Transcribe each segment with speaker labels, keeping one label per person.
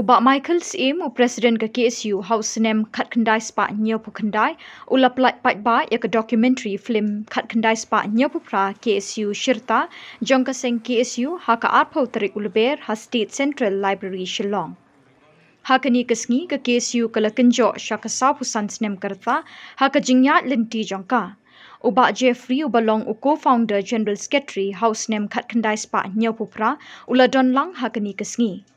Speaker 1: Ubak Michael Sim, o Presiden ke KSU, House Nem Kat Kendai Spa Nyopu Kendai, ulap light pat ba ya ke documentary film Kat Kendai Spa Nyopu Pra KSU Shirta, Jongka Seng KSU, haka arpau terik ulaber ha State Central Library Shillong. Haka ni kesngi ke KSU kala kenjok syaka sapusan senem kerta, haka jingyat lenti jongka. Ubak Jeffrey ubalong u co-founder General Secretary House Nem Kat Kendai Spa Nyopu Pra, ula don lang haka ni kesngi.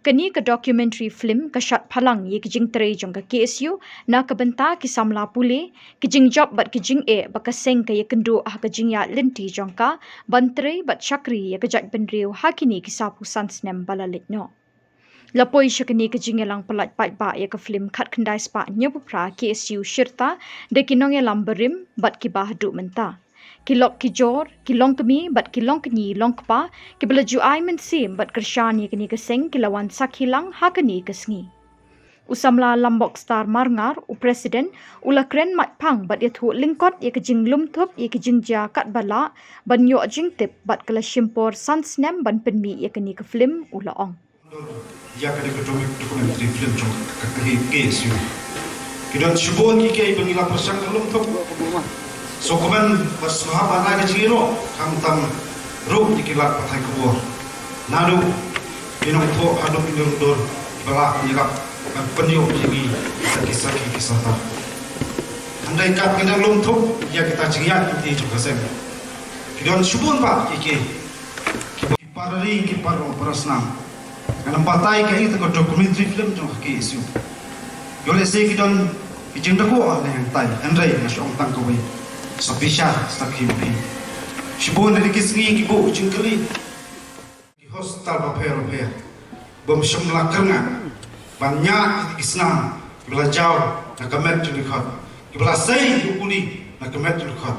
Speaker 1: Kini ke documentary film kesyat palang ye kijing terai jong ke KSU na kebenta kisamla pule kijing job bat kijing bakaseng ke ye kendu ah kijing ya lenti jongka banterai bat syakri ye kejat bendriu hakini kisapu sansnem balalit no. Lapoi syakini kijing elang pelat pat ba ye ke film Kat Kendai Spa Nyopupra KSU Shirta de kinong elam berim bat kibah du menta. Kilok kijor, kilong kemi, bat kilong kenyi, long kepa, kibelaju ai mensim, bat kersyani keni keseng, kilawan sak hilang, ha keni kesngi. Usamla lambok star marngar, u presiden, ula kren mat pang, bat yathu lingkot, ye kejing lumtup, ye kejing ja kat bala, ban yok jing tip, bat kala shimpor sansnem, ban penmi, ye keni ke film, ula ong.
Speaker 2: Ya kena dokumentari film jong ke KSU. Kidan syubon ki bangila persang lumtup. So kuman pas mahabana ke ciro kam ru dikilat patai kubur nadu inong to hadu inong dor bala yelap penyo jadi sakit kisah andai kat kena lom tu ya kita ceriat di juga sen kidan subun pak ki parari ki paro prasna kan patai ke itu dokumentari film jong ke isu yole se kidan kijing dako ale tai andai na song tang ko Sabisha sakhibi shibon dari kisngi kibo jingkali di hostel baper bom shomla karna banyak kisna belajar na kamet julikat ibla sai ukuni na kamet julikat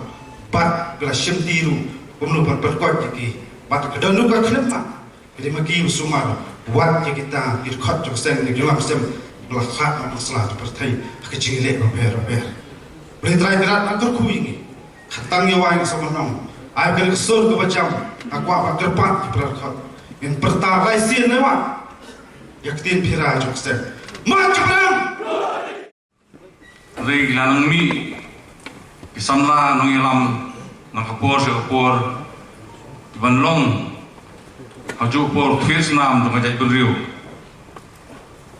Speaker 2: bat bela shimtiru bomno berkot jiki bat kedanu ka khlepa jadi magi usumar buat kita irkhat joksen ni julam sem bela khat masalah seperti kecile baper Beritrai berat nak terkuingi. Katang yawa yang sama nong. Ayah kena kesur ke macam. Aku apa kerpat di berkat. Yang pertarai sih newa. Yaktin pirai joksen. Maju perang.
Speaker 3: Rei lanang mi. Kisamla nong yalam. Nang kapor se kapor. Iban long. Haju por kis nam dong ajak beriu.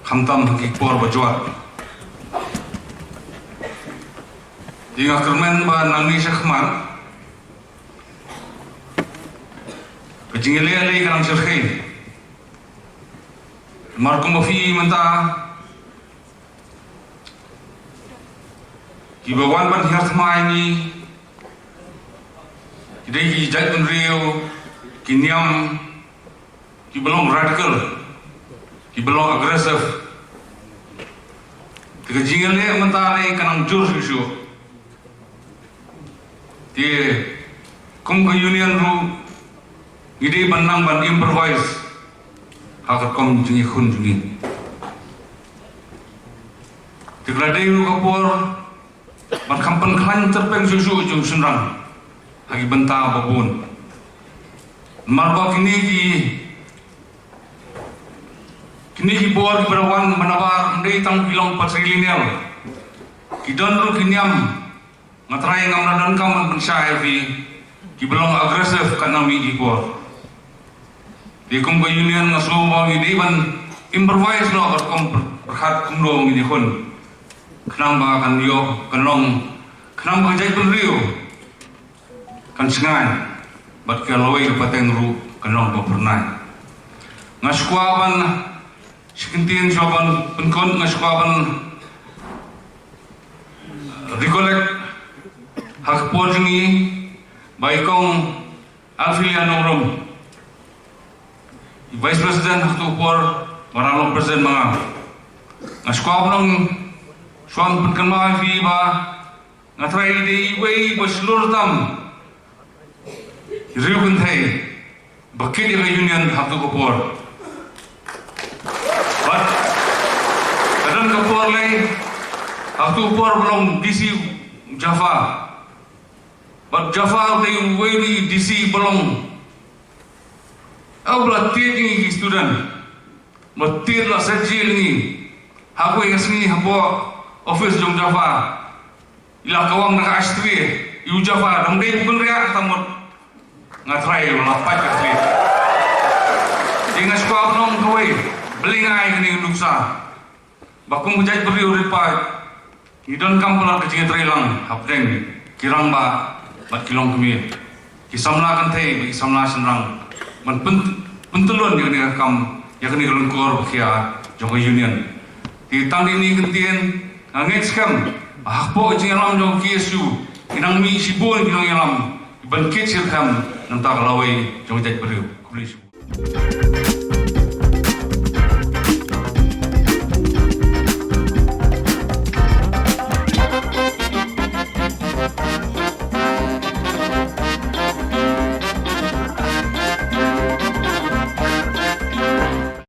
Speaker 3: Kamtam hakik por bajuat. Jika kermen ba nangni sekhman, kejingeli kanang serkhin. Markum mafi menta, kibawan ban hiat maini, kidai kijat unriu, kinyam, kibelong radikal, kibelong agresif. Kejingeli menta ni kanang jur susu. Di kumka union ru ide banang ban improvise hakat kom jungi khun jungi tiklade ru kapor ban kampan khan terpeng susu jung sunrang hagi benta babun marba kini ki bor berawan manabar ndai tang bilong patrilineal kidon ru kinyam matrai ngam dan kaman pensyai ki belong agresif kana mi ipor di kumko union ngasu mau ini ban improvise no kom berhat kumdo ngini khun kenang ba kan yo kenong kenang ba jai penriu kan sengai bat kaloi pateng ru kenong ba pernah ngaskwaban sekentin soban penkon ngaskwaban recollect hak porjungi baikong Alfiliano Rom Vice President hak por maralong Presiden mga ngaskwa nang suam penkan mga fi ba ngatrai di way baslur tam riu thai bakit yung union hak por but kadang kapor lay hak por belum DC Java but Jafar they way DC belong. Abla teaching student Matir lah sejil ni. Aku yang sini hapo office jong Java. Ila kawang nak astri. Iu Java dong dei pukul ria tamut. Ngatrai lapat katli. Dengan sekolah nong kawai. Belingai kini nuksa. Bakung bujai beri uripat. Idon kampulan kecing terilang. Hapdeng. Kirang ba. Bat kilong kemi. Kisamla kan teh. Kisamla senrang. Man pentulun yang ni kam. Yang ni kelungkur kia. Joko union. Di tahun ini kentien. Ngangit skam. Ahpo kecing alam jong KSU. Inang mi sibun kinong alam. Bangkit sirkam. Nantak lawai. Jong jaj beri. Kulis.